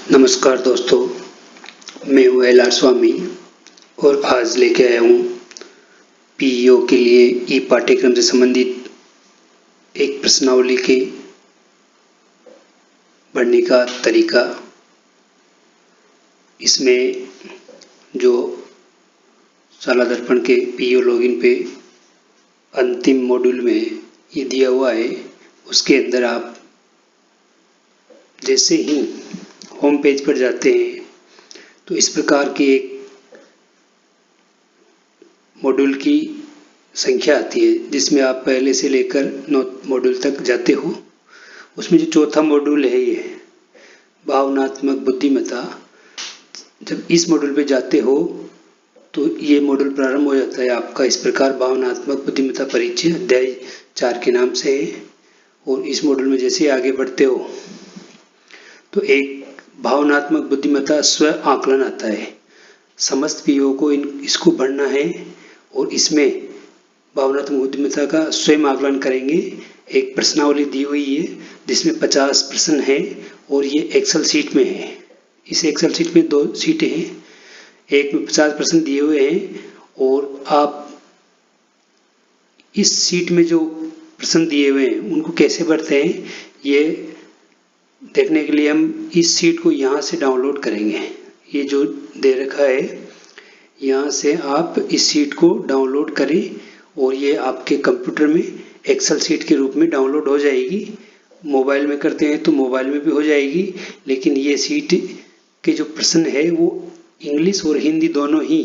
नमस्कार दोस्तों, मैं हूँ एल आर स्वामी और आज लेके आया हूँ पीईओ के लिए ई पाठ्यक्रम से संबंधित एक प्रश्नावली के भरने का तरीका। इसमें जो शाला दर्पण के पीईओ लॉगिन पे अंतिम मॉड्यूल में ये दिया हुआ है, उसके अंदर आप जैसे ही होम पेज पर जाते हैं तो इस प्रकार की एक मॉड्यूल की संख्या आती है जिसमें आप पहले से लेकर 9 मॉड्यूल तक जाते हो। उसमें जो चौथा मॉड्यूल है ये भावनात्मक बुद्धिमत्ता। जब इस मॉड्यूल पे जाते हो तो ये मॉड्यूल प्रारंभ हो जाता है आपका इस प्रकार, भावनात्मक बुद्धिमत्ता परिचय अध्याय 4 के नाम से है। और इस मॉड्यूल में जैसे आगे बढ़ते हो तो एक भावनात्मक बुद्धिमत्ता स्व आकलन आता है। समस्त पीओ को इसको पढ़ना है और इसमें भावनात्मक बुद्धिमत्ता का स्वयं आकलन करेंगे। एक प्रश्नावली दी हुई है जिसमें 50 प्रश्न है और ये एक्सेल शीट में है। इस एक्सेल शीट में 2 शीटें हैं, एक में 50 प्रश्न दिए हुए हैं और आप इस शीट में जो प्रश्न दिए हुए हैं उनको कैसे भरते हैं ये देखने के लिए हम इस शीट को यहाँ से डाउनलोड करेंगे। ये जो दे रखा है यहाँ से आप इस शीट को डाउनलोड करें और ये आपके कंप्यूटर में एक्सेल शीट के रूप में डाउनलोड हो जाएगी। मोबाइल में करते हैं तो मोबाइल में भी हो जाएगी, लेकिन ये शीट के जो प्रश्न है वो इंग्लिश और हिंदी दोनों ही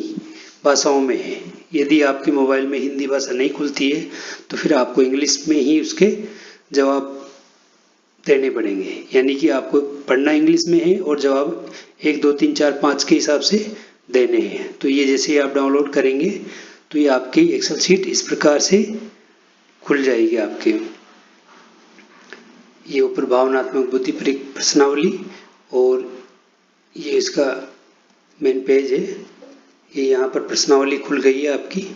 भाषाओं में है। यदि आपके मोबाइल में हिंदी भाषा नहीं खुलती है तो फिर आपको इंग्लिश में ही उसके जवाब देने पड़ेंगे, यानी कि आपको पढ़ना इंग्लिश में है और जवाब 1 2 3 4 5 के हिसाब से देने हैं। तो ये जैसे आप डाउनलोड करेंगे तो ये आपकी एक्सेल शीट इस प्रकार से खुल जाएगी आपके। ये ऊपर भावनात्मक बुद्धि प्रश्नावली और ये इसका मेन पेज है। ये यहाँ पर प्रश्नावली खुल गई है आपकी।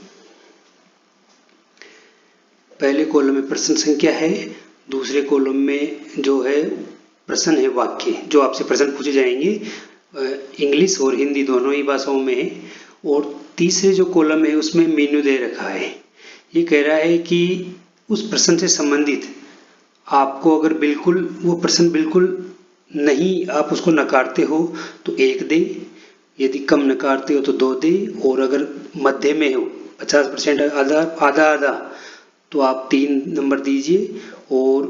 पहले कॉलम में प्रश्न संख्या है, दूसरे कॉलम में जो है प्रश्न है वाक्य, जो आपसे प्रश्न पूछे जाएंगे इंग्लिश और हिंदी दोनों ही भाषाओं में है। और तीसरे जो कॉलम है उसमें मेन्यू दे रखा है। ये कह रहा है कि उस प्रश्न से संबंधित आपको अगर बिल्कुल वो प्रश्न बिल्कुल नहीं, आप उसको नकारते हो तो 1 दे, यदि कम नकारते हो तो 2 दे, और अगर मध्य में हो 50% आधा आधा तो आप 3 नंबर दीजिए, और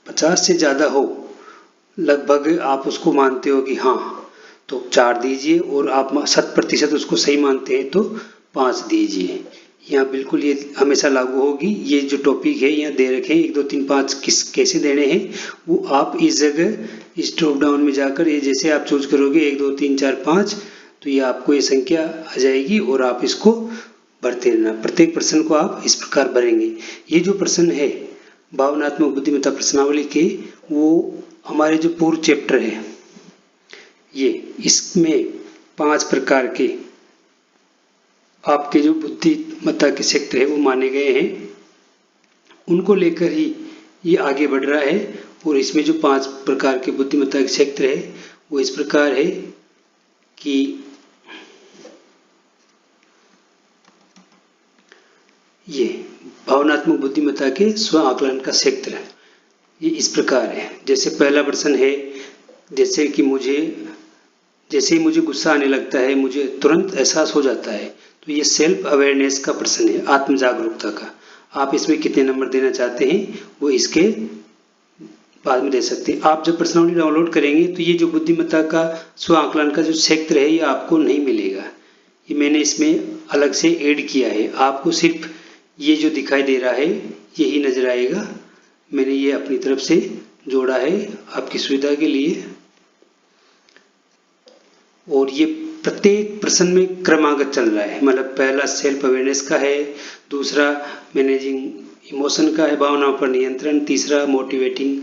50 से ज़्यादा हो लगभग आप उसको मानते हो कि हाँ तो 4 दीजिए, और आप 100% उसको सही मानते हैं तो 5 दीजिए। यहाँ बिल्कुल ये हमेशा लागू होगी। ये जो टॉपिक है यहाँ दे रखे हैं 1 2 3 5 कैसे देने हैं वो आप इस जगह इस ड्रॉप डाउन में जाकर ये जैसे आप चूज करोगे 1 2 3 4 5 तो ये आपको ये संख्या आ जाएगी और आप इसको भरते रहना। प्रत्येक प्रश्न को आप इस प्रकार भरेंगे। ये जो प्रश्न है भावनात्मक बुद्धिमत्ता प्रश्नावली के, वो हमारे जो पूर्व चैप्टर है ये, इसमें 5 प्रकार के आपके जो बुद्धिमत्ता के क्षेत्र है वो माने गए हैं, उनको लेकर ही ये आगे बढ़ रहा है। और इसमें जो 5 प्रकार के बुद्धिमत्ता के क्षेत्र है वो इस प्रकार है कि ये भावनात्मक बुद्धिमत्ता के स्व आकलन का क्षेत्र है, ये इस प्रकार है। जैसे पहला प्रश्न है, जैसे कि जैसे ही मुझे गुस्सा आने लगता है मुझे तुरंत एहसास हो जाता है, तो ये सेल्फ अवेयरनेस का प्रश्न है, आत्म जागरूकता का। आप इसमें कितने नंबर देना चाहते हैं वो इसके बाद में दे सकते हैं। आप जब प्रश्नावली डाउनलोड करेंगे तो ये जो बुद्धिमत्ता का स्व आकलन का जो क्षेत्र है ये आपको नहीं मिलेगा, ये मैंने इसमें अलग से ऐड किया है। आपको सिर्फ ये जो दिखाई दे रहा है यही नजर आएगा। मैंने ये अपनी तरफ से जोड़ा है आपकी सुविधा के लिए। और ये प्रत्येक प्रश्न में क्रमागत चल रहा है, मतलब पहला सेल्फ अवेयरनेस का है, दूसरा मैनेजिंग इमोशन का है, भावनाओं पर नियंत्रण, तीसरा मोटिवेटिंग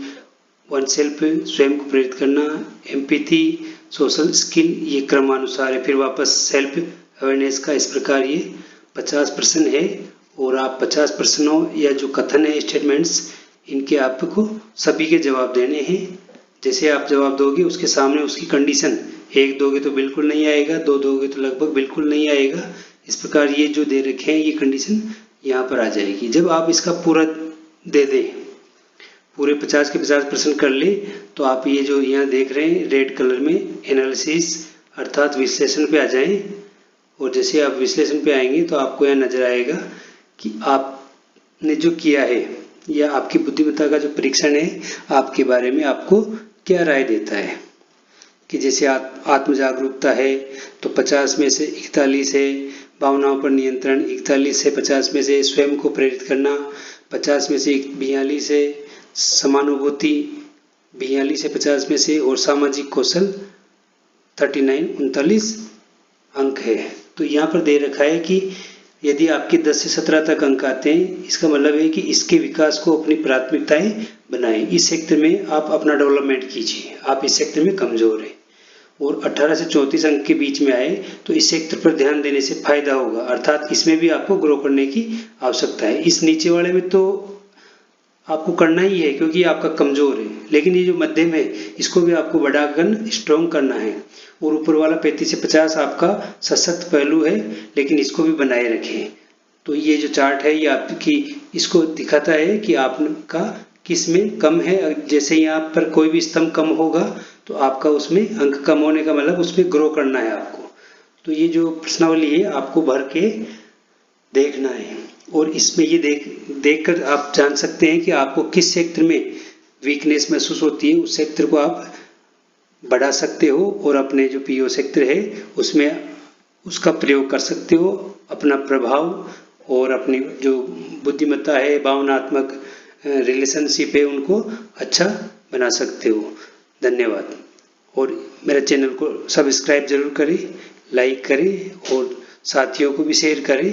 वन सेल्फ, स्वयं को प्रेरित करना, एम्पैथी, सोशल स्किल, ये क्रमानुसार है। फिर वापस सेल्फ अवेयरनेस का। इस प्रकार ये 50 प्रश्न है और आप 50 प्रश्नों या जो कथन है स्टेटमेंट्स, इनके आपको सभी के जवाब देने हैं। जैसे आप जवाब दोगे उसके सामने उसकी कंडीशन, 1 दोगे तो बिल्कुल नहीं आएगा, 2 दोगे तो लगभग बिल्कुल नहीं आएगा। इस प्रकार ये जो दे रखे हैं ये कंडीशन यहाँ पर आ जाएगी। जब आप इसका पूरा दे दें, पूरे 50 के 50% कर ले, तो आप ये जो यहाँ देख रहे हैं रेड कलर में एनालिसिस अर्थात विश्लेषण पे आ जाएं। और जैसे आप विश्लेषण पे आएंगे तो आपको यहाँ नजर आएगा कि आपने जो किया है या आपकी बुद्धिमत्ता का जो परीक्षण है आपके बारे में आपको क्या राय देता है। कि जैसे आत्म जागरूकता है तो 50 में से 41 है, भावनाओं पर नियंत्रण 41 से 50 में से, स्वयं को प्रेरित करना 50 में से 42 है, समानुभूति 42 से 50 में से, और सामाजिक कौशल 39 अंक है। तो यहाँ पर दे रखा है कि यदि आपके 10 से 17 तक अंक आते हैं, इसका मतलब है कि इसके विकास को अपनी प्राथमिकताएं बनाएं। इस सेक्टर में आप अपना डेवलपमेंट कीजिए, आप इस सेक्टर में कमजोर हैं। और 18 से 34 अंक के बीच में आए तो इस सेक्टर पर ध्यान देने से फायदा होगा, अर्थात इसमें भी आपको ग्रो करने की आवश्यकता है। इस नीचे वाले में तो आपको करना ही है क्योंकि आपका कमजोर है, लेकिन ये जो मध्यम है इसको भी आपको बढ़ाकर स्ट्रॉन्ग करना है। और ऊपर वाला 35 से 50 आपका सशक्त पहलू है, लेकिन इसको भी बनाए रखें। तो ये जो चार्ट है ये आपकी इसको दिखाता है कि आपका किस में कम है। जैसे यहाँ पर कोई भी स्तंभ कम होगा तो आपका उसमें अंक कम होने का मतलब उसमें ग्रो करना है आपको। तो ये जो प्रश्नावली है आपको भर के देखना है, और इसमें ये देखकर आप जान सकते हैं कि आपको किस क्षेत्र में वीकनेस महसूस होती है। उस क्षेत्र को आप बढ़ा सकते हो और अपने जो पीओ क्षेत्र है उसमें उसका प्रयोग कर सकते हो। अपना प्रभाव और अपनी जो बुद्धिमत्ता है, भावनात्मक रिलेशनशिप है, उनको अच्छा बना सकते हो। धन्यवाद। और मेरे चैनल को सब्सक्राइब जरूर करें, लाइक करें और साथियों को भी शेयर करें।